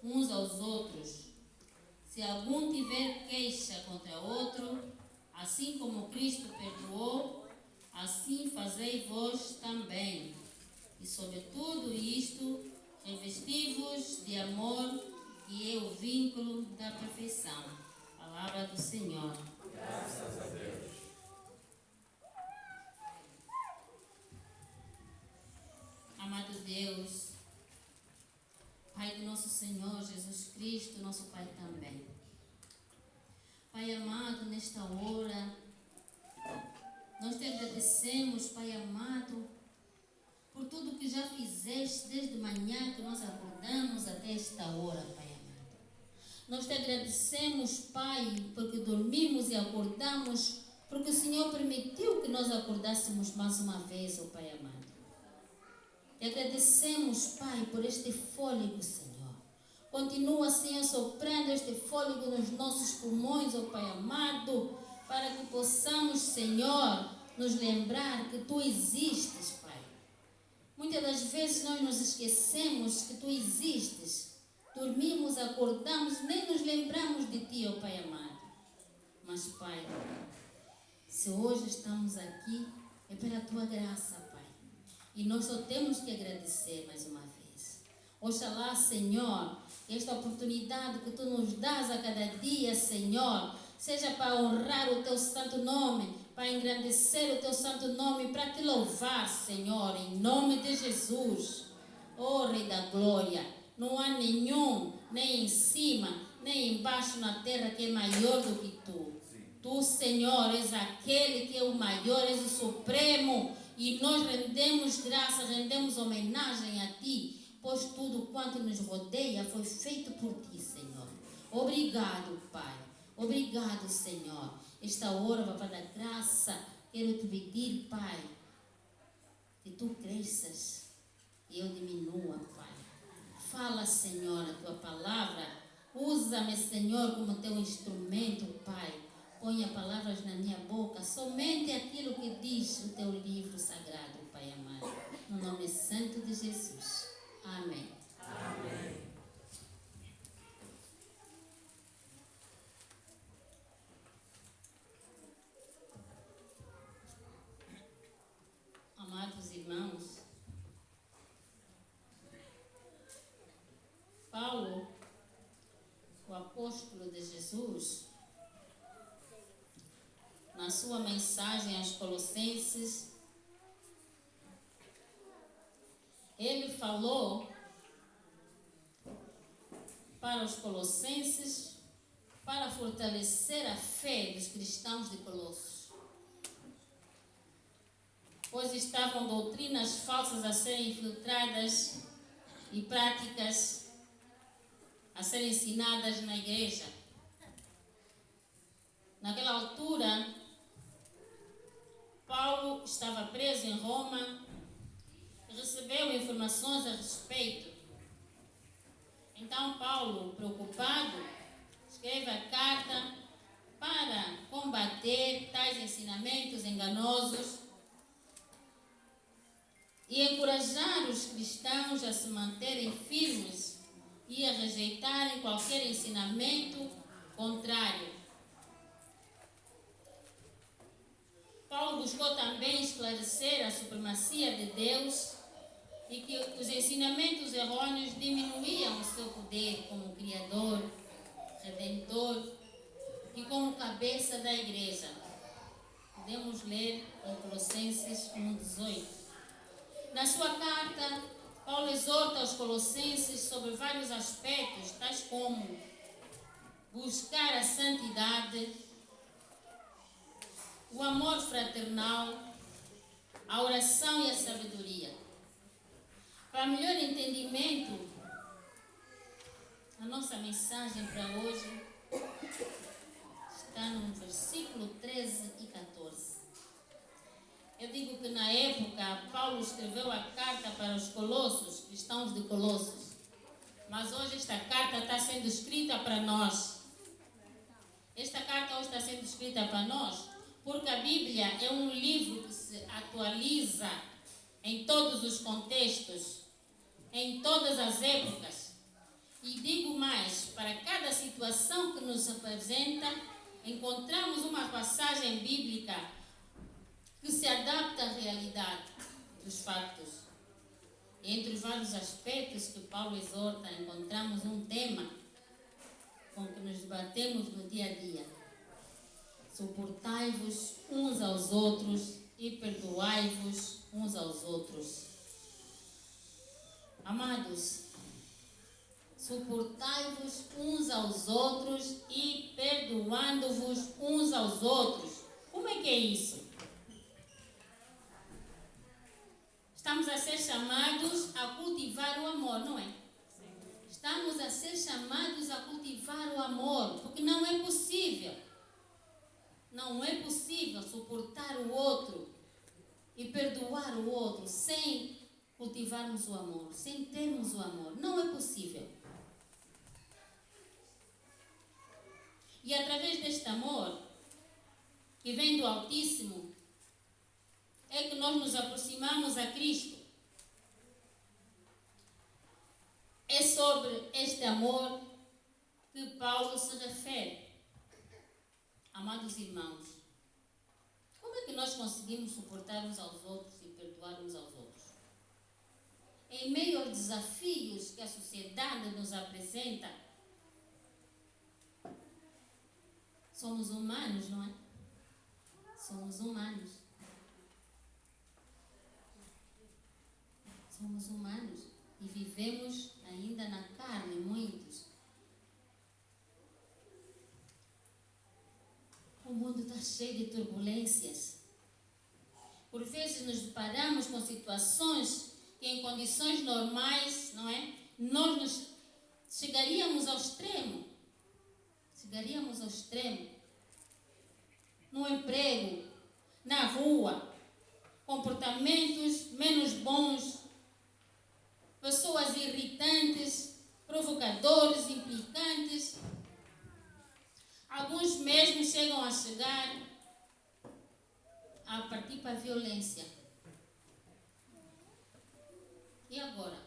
uns aos outros. Se algum tiver queixa contra outro, assim como Cristo perdoou, assim fazei vós também. E sobre tudo isto, revesti-vos de amor, que é o vínculo da perfeição. Palavra do Senhor. Graças a Deus. Amado Deus, Pai do nosso Senhor Jesus Cristo, nosso Pai também. Pai amado, nesta hora, nós te agradecemos, Pai amado, por tudo que já fizeste desde manhã que nós acordamos até esta hora, Pai amado. Nós te agradecemos, Pai, porque dormimos e acordamos, porque o Senhor permitiu que nós acordássemos mais uma vez, ó Pai amado. Te agradecemos, Pai, por este fôlego, Senhor. Continua, Senhor, soprando este fôlego nos nossos pulmões, ó Pai amado, para que possamos, Senhor, nos lembrar que Tu existes, Pai. Muitas das vezes nós nos esquecemos que Tu existes. Dormimos, acordamos, nem nos lembramos de Ti, ó Pai amado. Mas, Pai, se hoje estamos aqui, é pela Tua graça, Pai. E nós só temos que agradecer mais uma vez. Oxalá, Senhor, esta oportunidade que Tu nos dás a cada dia, Senhor, seja para honrar o Teu santo nome, para engrandecer o Teu santo nome, para Te louvar, Senhor, em nome de Jesus. Oh, Rei da Glória, não há nenhum, nem em cima, nem embaixo na terra que é maior do que Tu. Tu, Senhor, és aquele que é o maior, és o supremo, e nós rendemos graça, rendemos homenagem a Ti, pois tudo quanto nos rodeia foi feito por Ti, Senhor. Obrigado, Pai. Obrigado, Senhor. Esta hora, Papai da graça, quero Te pedir, Pai, que Tu cresças e eu diminua, Pai. Fala, Senhor, a Tua palavra. Usa-me, Senhor, como Teu instrumento, Pai. Ponha palavras na minha boca, somente aquilo que diz o Teu livro sagrado, Pai amado. No nome santo de Jesus. Amém. Amém. Amados irmãos, Paulo, o apóstolo de Jesus, na sua mensagem aos Colossenses, ele falou para os colossenses para fortalecer a fé dos cristãos de Colossos, pois estavam doutrinas falsas a serem infiltradas e práticas a serem ensinadas na igreja. Naquela altura, Paulo estava preso em Roma e recebeu informações a respeito. Então Paulo, preocupado, escreve a carta para combater tais ensinamentos enganosos e encorajar os cristãos a se manterem firmes e a rejeitarem qualquer ensinamento contrário. Paulo buscou também esclarecer a supremacia de Deus e que os ensinamentos errôneos diminuíam o seu poder como Criador, Redentor e como cabeça da igreja. Podemos ler em Colossenses 1:18. Na sua carta, Paulo exorta os colossenses sobre vários aspectos, tais como buscar a santidade, o amor fraternal, a oração e a sabedoria. Para melhor entendimento, a nossa mensagem para hoje está no versículo 13 e 14. Eu digo que na época Paulo escreveu a carta para os colossos, cristãos de Colossos, mas hoje esta carta está sendo escrita para nós. Esta carta hoje está sendo escrita para nós, porque a Bíblia é um livro que se atualiza em todos os contextos, em todas as épocas. E digo mais, para cada situação que nos apresenta, encontramos uma passagem bíblica que se adapta à realidade dos fatos. Entre os vários aspectos que Paulo exorta, encontramos um tema com que nos debatemos no dia a dia. Suportai-vos uns aos outros e perdoai-vos uns aos outros. Amados, suportai-vos uns aos outros e perdoando-vos uns aos outros. Como é que é isso? Estamos a ser chamados a cultivar o amor, não é? Estamos a ser chamados a cultivar o amor, porque não é possível suportar o outro e perdoar o outro sem cultivarmos o amor, sem termos o amor. Não é possível. E através deste amor, que vem do Altíssimo, é que nós nos aproximamos a Cristo. É sobre este amor que Paulo se refere. Amados irmãos, como é que nós conseguimos suportar uns aos outros e perdoar uns aos outros? Em meio aos desafios que a sociedade nos apresenta, somos humanos, não é? Somos humanos. Somos humanos e vivemos ainda na carne, muitos. O mundo está cheio de turbulências. Por vezes nos deparamos com situações que em condições normais, não é? Nós chegaríamos ao extremo. Chegaríamos ao extremo. No emprego, na rua, comportamentos menos bons, pessoas irritantes, provocadores, implicantes. Alguns mesmo chegam a chegar a partir para a violência. E agora?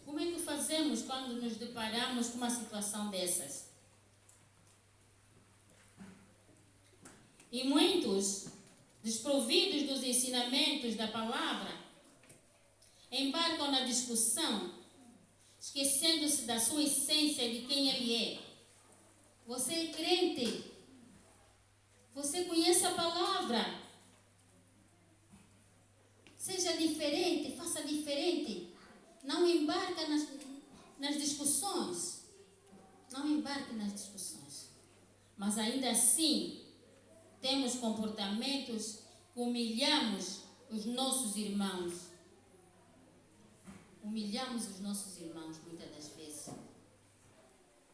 Como é que fazemos quando nos deparamos com uma situação dessas? E muitos, desprovidos dos ensinamentos da palavra, embarcam na discussão, esquecendo-se da sua essência, de quem ele é. Você é crente. Você conhece a palavra. Seja diferente, faça diferente. Não embarque nas discussões. Não embarque nas discussões. Mas ainda assim, temos comportamentos que humilhamos os nossos irmãos. Humilhamos os nossos irmãos muitas das vezes.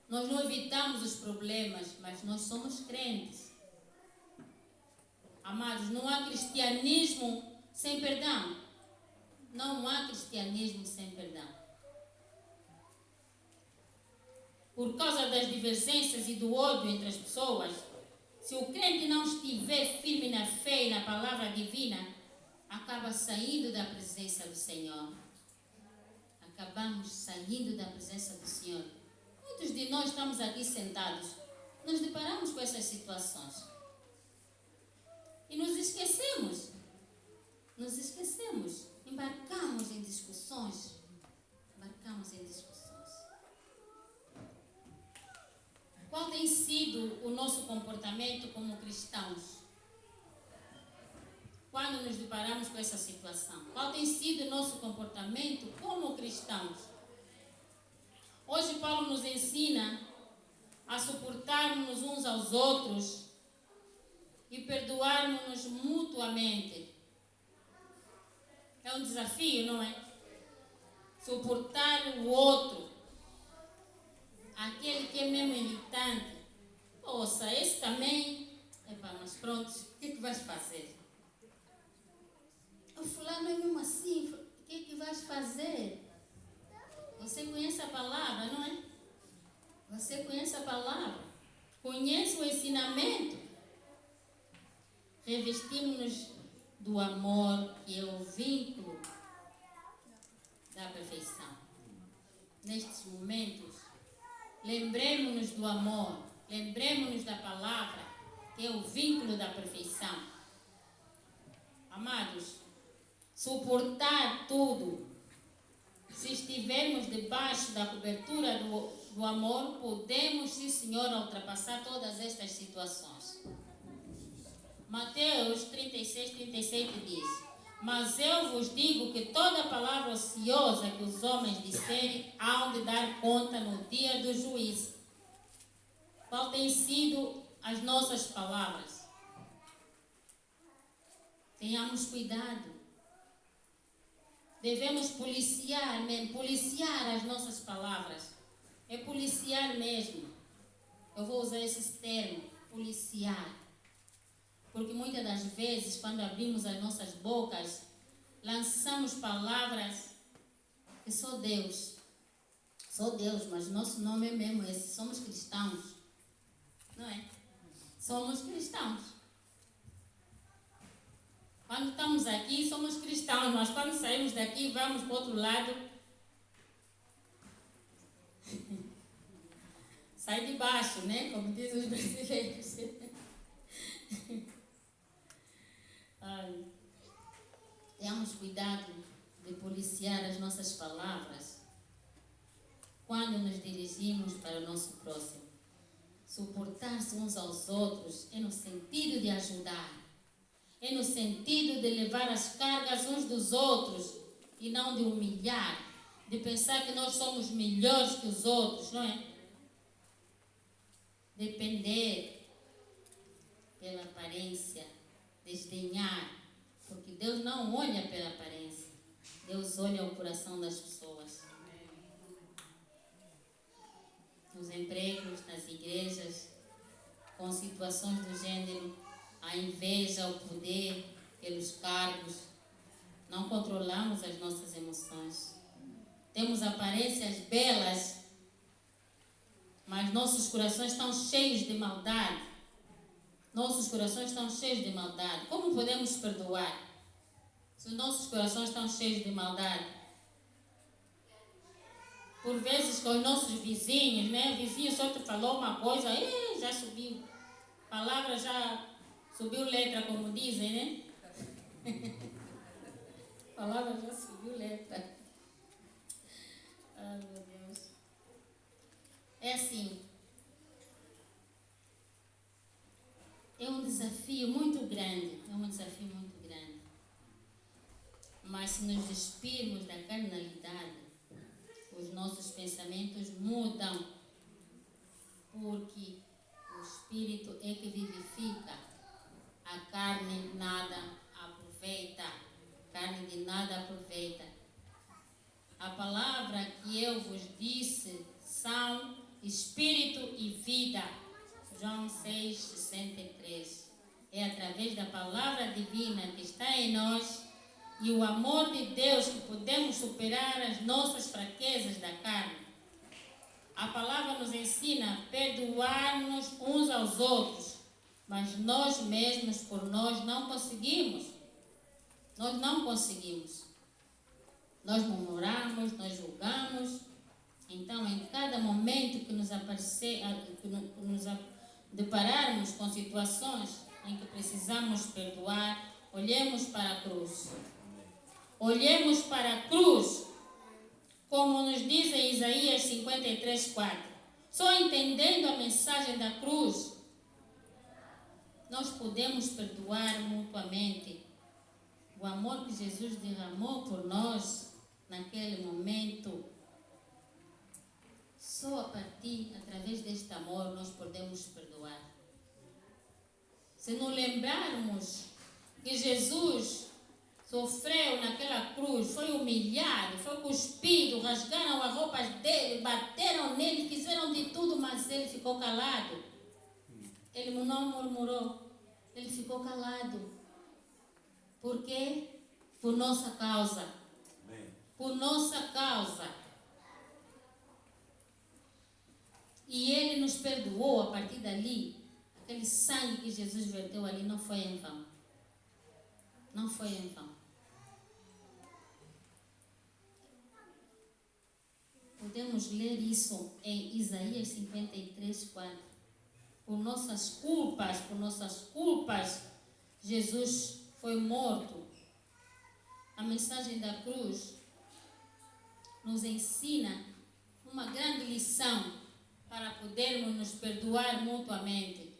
Nós não evitamos os problemas, mas nós somos crentes. Amados, não há cristianismo sem perdão. Não há cristianismo sem perdão. Por causa das divergências e do ódio entre as pessoas, se o crente não estiver firme na fé e na palavra divina, acaba saindo da presença do Senhor. Acabamos saindo da presença do Senhor. Muitos de nós estamos aqui sentados, nos deparamos com essas situações. E nos esquecemos. Embarcamos em discussões. Qual tem sido o nosso comportamento como cristãos? Quando nos deparamos com essa situação? Qual tem sido o nosso comportamento como cristãos? Hoje Paulo nos ensina a suportarmos uns aos outros e perdoarmos-nos mutuamente. É um desafio, não é? Suportar o outro. Aquele que é mesmo irritante. Poxa, esse também. Mas pronto, o que é que vais fazer? O fulano é mesmo assim. O que é que vais fazer? Você conhece a palavra, não é? Você conhece a palavra. Conhece o ensinamento. Revestimos-nos do amor, que é o vínculo da perfeição. nestes momentos, lembremos-nos do amor, lembremos-nos da palavra, que é o vínculo da perfeição. Amados, suportar tudo. Se estivermos debaixo da cobertura do amor, podemos, sim, Senhor, ultrapassar todas estas situações. Mateus 36, 37 diz: mas eu vos digo que toda palavra ociosa que os homens disserem, hão de dar conta no dia do juízo. Qual tem sido as nossas palavras? Tenhamos cuidado. Devemos policiar as nossas palavras. É policiar mesmo. Eu vou usar esse termo, policiar. Porque muitas das vezes, quando abrimos as nossas bocas, lançamos palavras que só Deus, mas nosso nome é mesmo esse, somos cristãos. Não é? Somos cristãos. Quando estamos aqui, somos cristãos, mas quando saímos daqui, vamos para o outro lado. Sai de baixo, né? Como dizem os brasileiros. Tenhamos cuidado de policiar as nossas palavras quando nos dirigimos para o nosso próximo. Suportar-se uns aos outros é no sentido de ajudar, é no sentido de levar as cargas uns dos outros e não de humilhar, de pensar que nós somos melhores que os outros, não é? Depender pela aparência, desdenhar, porque Deus não olha pela aparência, Deus olha o coração das pessoas. Nos empregos, nas igrejas, com situações do gênero, a inveja, o poder pelos cargos, não controlamos as nossas emoções. Temos aparências belas, mas nossos corações estão cheios de maldade. Nossos corações estão cheios de maldade. Como podemos perdoar se os nossos corações estão cheios de maldade? Por vezes com os nossos vizinhos, né? O vizinho só te falou uma coisa, já subiu. A palavra já subiu letra, como dizem, né? A palavra já subiu letra. Ai, meu Deus. É assim. É um desafio muito grande. Mas se nos despirmos da carnalidade, os nossos pensamentos mudam. Porque o Espírito é que vivifica. A carne nada aproveita. Carne de nada aproveita. A palavra que eu vos disse são Espírito e vida. João 6,63. É através da palavra divina que está em nós e o amor de Deus que podemos superar as nossas fraquezas da carne. A palavra nos ensina a perdoar-nos uns aos outros, mas nós mesmos, por nós, não conseguimos. Nós não conseguimos. Nós murmuramos, nós julgamos. Então, em cada momento que nos depararmos com situações em que precisamos perdoar, olhemos para a cruz. Olhemos para a cruz, como nos diz em Isaías 53:4. Só entendendo a mensagem da cruz, nós podemos perdoar mutuamente. O amor que Jesus derramou por nós naquele momento, só a partir, através deste amor, nós podemos perdoar. Se não lembrarmos que Jesus sofreu naquela cruz, foi humilhado, foi cuspido, rasgaram as roupas dele, bateram nele, fizeram de tudo, mas ele ficou calado. Ele não murmurou, ele ficou calado. Por quê? Por nossa causa. Por nossa causa. E ele nos perdoou a partir dali. Aquele sangue que Jesus verteu ali não foi em vão. Não foi em vão. Podemos ler isso em Isaías 53, 4. Por nossas culpas, Jesus foi morto. A mensagem da cruz nos ensina uma grande lição para podermos nos perdoar mutuamente.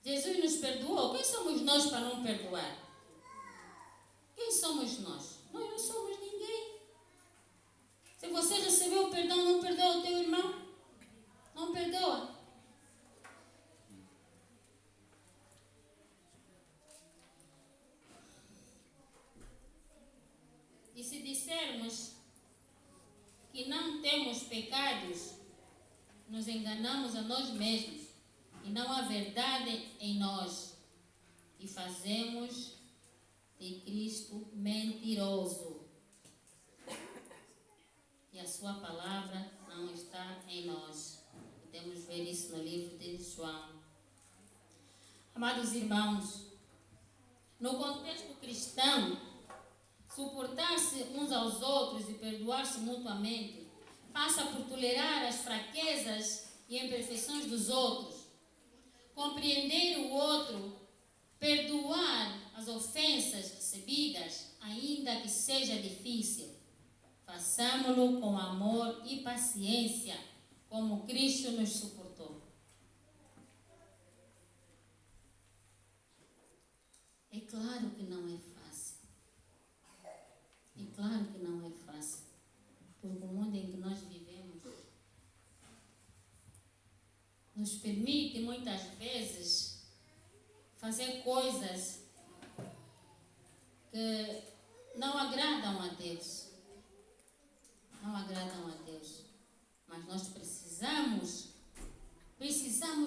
Jesus nos perdoou. Quem somos nós para não perdoar? Quem somos nós? Nós não somos ninguém. Se você recebeu o perdão, não perdoa o teu irmão? Não perdoa. E se dissermos que não temos pecados, nos enganamos a nós mesmos e não há verdade em nós e fazemos de Cristo mentiroso e a sua palavra não está em nós. Podemos ver isso no livro de João. Amados irmãos, no contexto cristão, suportar-se uns aos outros e perdoar-se mutuamente passa por tolerar as fraquezas e imperfeições dos outros, compreender o outro, perdoar as ofensas recebidas, ainda que seja difícil. Façamo-lo com amor e paciência, como Cristo nos suportou. É claro que não é fácil. É claro que não é fácil. Porque o mundo em que nós vivemos nos permite muitas vezes fazer coisas que não agradam a Deus. Não agradam a Deus. Mas nós precisamos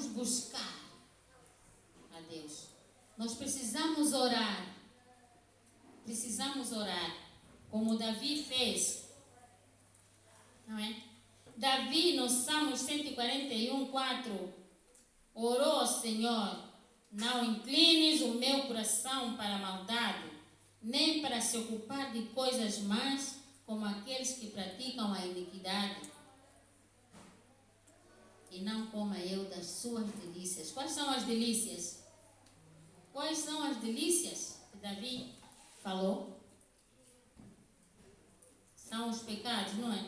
buscar a Deus. Nós precisamos orar. Precisamos orar. Como Davi fez. Não é? Davi, no Salmo 141, 4, orou ao Senhor: não inclines o meu coração para a maldade, nem para se ocupar de coisas más, como aqueles que praticam a iniquidade. E não coma eu das suas delícias. Quais são as delícias? Quais são as delícias que Davi falou? São os pecados, não é?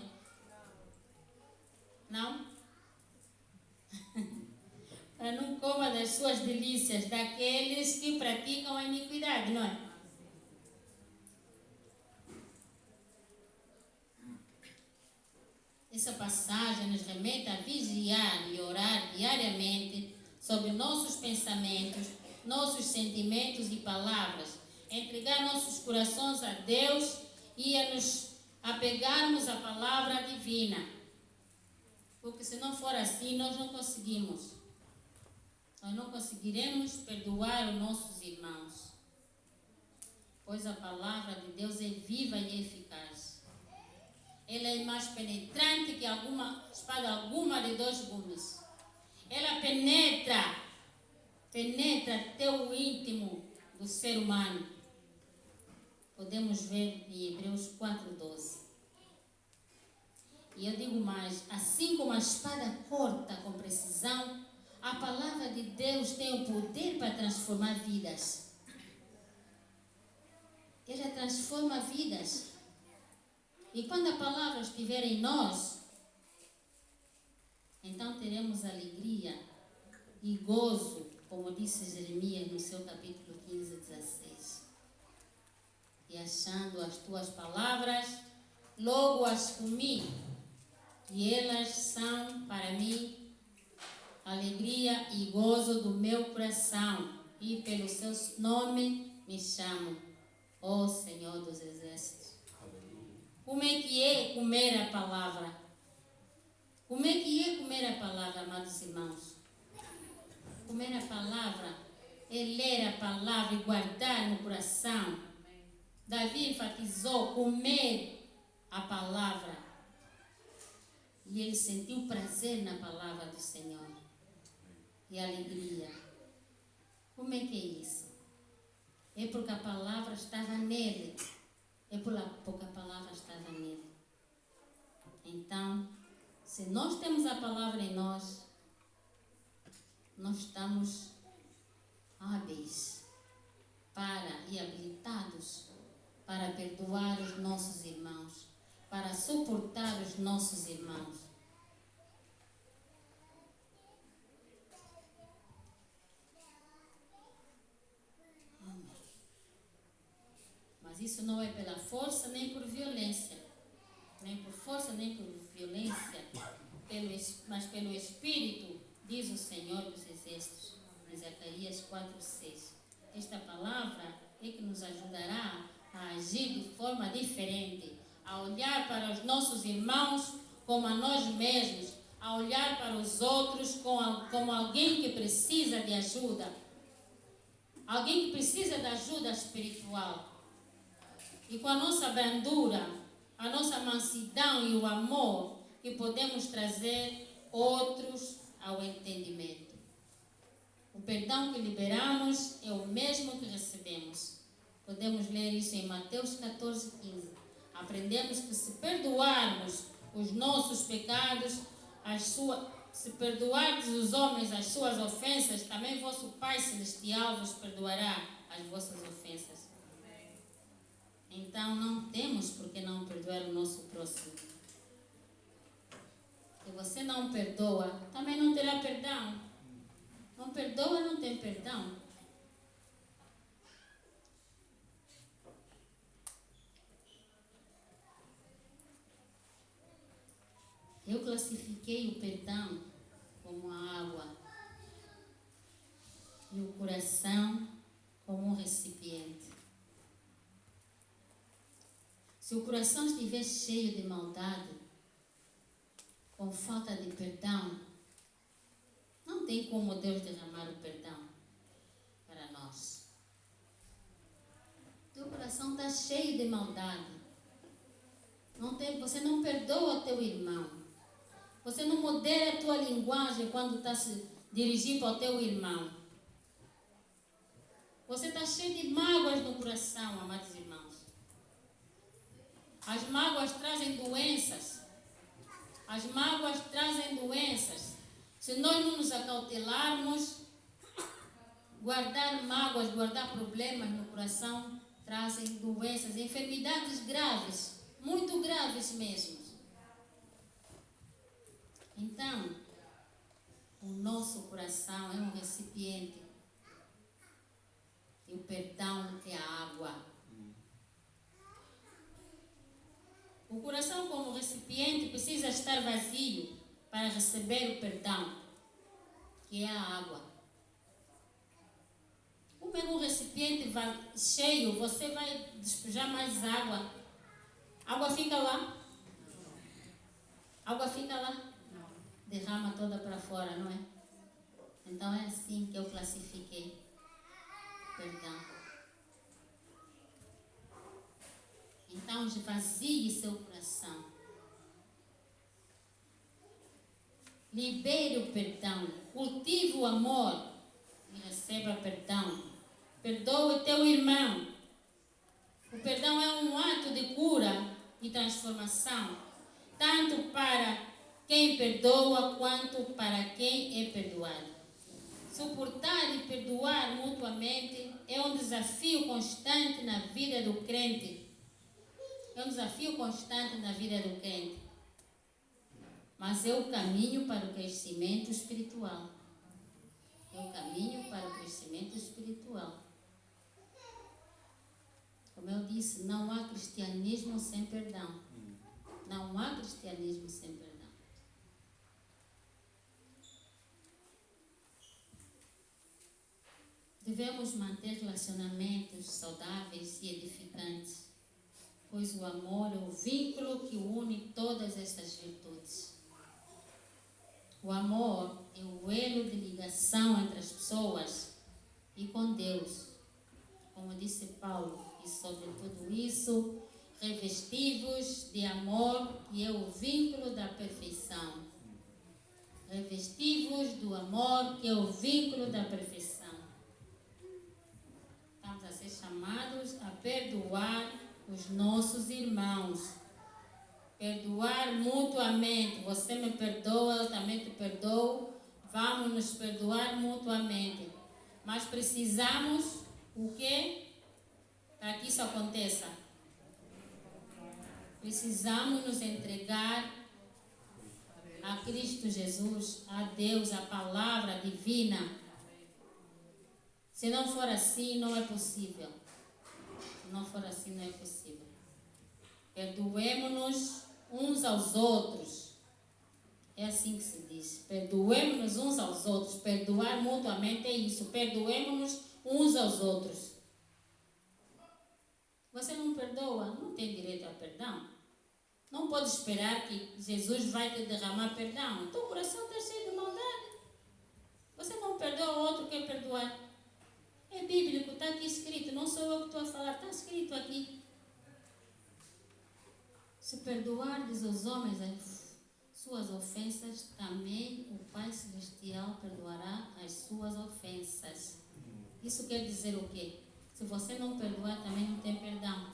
Não? Para não coma das suas delícias, daqueles que praticam a iniquidade, não é? Essa passagem nos remete a vigiar e orar diariamente sobre nossos pensamentos, nossos sentimentos e palavras, entregar nossos corações a Deus e a nos apegarmos à palavra divina. Porque se não for assim, nós não conseguimos. Nós não conseguiremos perdoar os nossos irmãos. Pois a palavra de Deus é viva e eficaz. Ela é mais penetrante que espada alguma de 2 gumes. Ela penetra até o íntimo do ser humano. Podemos ver em Hebreus 4:12. E eu digo mais, assim como a espada corta com precisão, a palavra de Deus tem o poder para transformar vidas. Ela transforma vidas. E quando a palavra estiver em nós, então teremos alegria e gozo, como disse Jeremias no seu capítulo 15, 16. E achando as tuas palavras, logo as comi, e elas são para mim alegria e gozo do meu coração, e pelo seu nome me chamo, ó Senhor dos Exércitos. Como é que é comer a palavra? Como é que é comer a palavra, amados irmãos? Comer a palavra é ler a palavra e guardar no coração. Davi enfatizou comer a palavra. E ele sentiu prazer na palavra do Senhor. E alegria. Como é que é isso? É porque a palavra estava nele. É porque a palavra estava nele. Então, se nós temos a palavra em nós, nós estamos hábeis e habilitados para perdoar os nossos irmãos, para suportar os nossos irmãos. Mas isso não é pela força nem por violência, nem por força nem por violência, mas pelo Espírito, diz o Senhor dos Exércitos, em Zacarias 4:6. Esta palavra é que nos ajudará a agir de forma diferente, a olhar para os nossos irmãos como a nós mesmos, a olhar para os outros como alguém que precisa de ajuda, alguém que precisa de ajuda espiritual. E com a nossa brandura, a nossa mansidão e o amor, que podemos trazer outros ao entendimento. O perdão que liberamos é o mesmo que recebemos. Podemos ler isso em Mateus 14:15. Aprendemos que se perdoarmos os nossos pecados, se perdoardes os homens as suas ofensas, também vosso Pai Celestial vos perdoará as vossas ofensas. Então não temos por que não perdoar o nosso próximo. Se você não perdoa, também não terá perdão. Não perdoa, não tem perdão. Eu classifiquei o perdão como a água e o coração como um recipiente. Se o coração estiver cheio de maldade, com falta de perdão, não tem como Deus derramar o perdão para nós. Teu coração está cheio de maldade. Você não perdoa teu irmão. Você não modera a tua linguagem quando está se dirigindo para o teu irmão. Você está cheio de mágoas no coração, amados irmãos. As mágoas trazem doenças. As mágoas trazem doenças. Se nós não nos acautelarmos, guardar mágoas, guardar problemas no coração, trazem doenças, enfermidades graves, muito graves mesmo. Então, o nosso coração é um recipiente. E o perdão é a água. O coração, como recipiente, precisa estar vazio para receber o perdão, que é a água. Como é um recipiente cheio, você vai despejar mais água. A água fica lá? A água fica lá? Derrama toda para fora, não é? Então é assim que eu classifiquei perdão. Então esvazie seu coração. Libere o perdão. Cultive o amor e receba perdão. Perdoe teu irmão. O perdão é um ato de cura e transformação, tanto para quem perdoa quanto para quem é perdoado. Suportar e perdoar mutuamente é um desafio constante na vida do crente. É um desafio constante na vida do crente. Mas é o caminho para o crescimento espiritual. É o caminho para o crescimento espiritual. Como eu disse, não há cristianismo sem perdão. Não há cristianismo sem perdão. Devemos manter relacionamentos saudáveis e edificantes, pois o amor é o vínculo que une todas estas virtudes. O amor é o elo de ligação entre as pessoas e com Deus. Como disse Paulo, e sobre tudo isso, revestivos de amor, que é o vínculo da perfeição. Revestivos do amor, que é o vínculo da perfeição. Estamos a ser chamados a perdoar os nossos irmãos. Perdoar mutuamente. Você me perdoa, eu também te perdoo. Vamos nos perdoar mutuamente. Mas precisamos o quê? Para que isso aconteça. Precisamos nos entregar a Cristo Jesus, a Deus, a palavra divina. Se não for assim, não é possível. Se não for assim, não é possível. Perdoemos-nos uns aos outros. É assim que se diz. Perdoemos-nos uns aos outros. Perdoar mutuamente é isso. Perdoemos-nos uns aos outros. Você não perdoa, não tem direito a perdão. Não pode esperar que Jesus vai te derramar perdão. O teu coração está cheio de maldade. Você não perdoa, o outro quer perdoar. É bíblico, está aqui escrito. Não sou eu que estou a falar, está escrito aqui. Se perdoardes os homens as suas ofensas, também o Pai Celestial perdoará as suas ofensas. Isso quer dizer o quê? Se você não perdoar, também não tem perdão.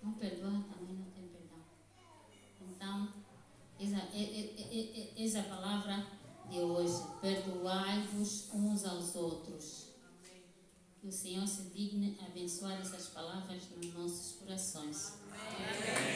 Não perdoar, também não tem perdão. Então, essa é a palavra de hoje. Perdoai-vos uns aos outros. Que o Senhor se digne abençoar essas palavras nos nossos corações. Amém.